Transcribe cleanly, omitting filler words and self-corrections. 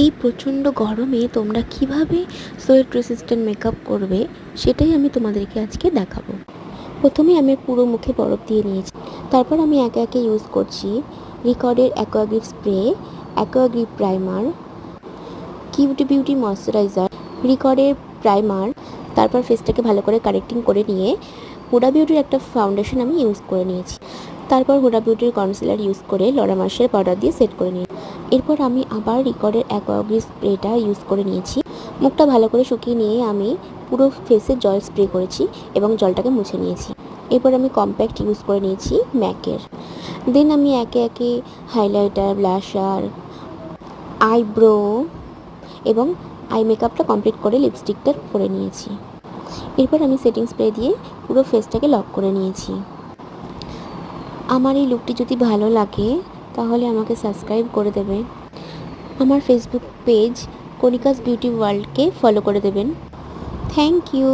এই প্রচণ্ড গরমে তোমরা কিভাবে সোয়েট রেসিস্ট্যান্ট মেকআপ করবে সেটাই আমি তোমাদেরকে আজকে দেখাবো। প্রথমে আমি পুরো মুখে বরফ দিয়ে নিয়েছি, তারপর আমি একে একে ইউজ করছি রিকর্ডের aquagrip spray, aquagrip primer, cutie beauty moisturiser, রিকর্ডের প্রাইমার। তারপর ফেসটাকে ভালো করে কারেক্টিং করে নিয়ে হুডা বিউটির একটা ফাউন্ডেশন আমি ইউজ করে নিয়েছি। তারপর হুডা বিউটির কনসিলার ইউজ করে লরা মার্শের পাউডার দিয়ে সেট করে নিয়েছি। এরপর আমি আবার রিকর্ডের অ্যাকোয়াগ্রিপ স্প্রেটা ইউজ করে নিয়েছি। মুখটা ভালো করে শুকিয়ে নিয়ে আমি পুরো ফেসে জল স্প্রে করেছি এবং জলটাকে মুছে নিয়েছি। এরপর আমি কম্প্যাক্ট ইউজ করে নিয়েছি ম্যাকের। দেন আমি একে একে হাইলাইটার, ব্লাশার, আইব্রো এবং আই মেকআপটা কমপ্লিট করে লিপস্টিকটা পরে নিয়েছি। এরপর আমি সেটিং স্প্রে দিয়ে পুরো ফেসটাকে লক করে নিয়েছি। আমার এই লুকটি যদি ভালো লাগে তাহলে আমাকে সাবস্ক্রাইব করে দেবে। আমার ফেসবুক পেজ কণিকাস বিউটি ওয়ার্ল্ডকে ফলো করে দেবেন। Thank you.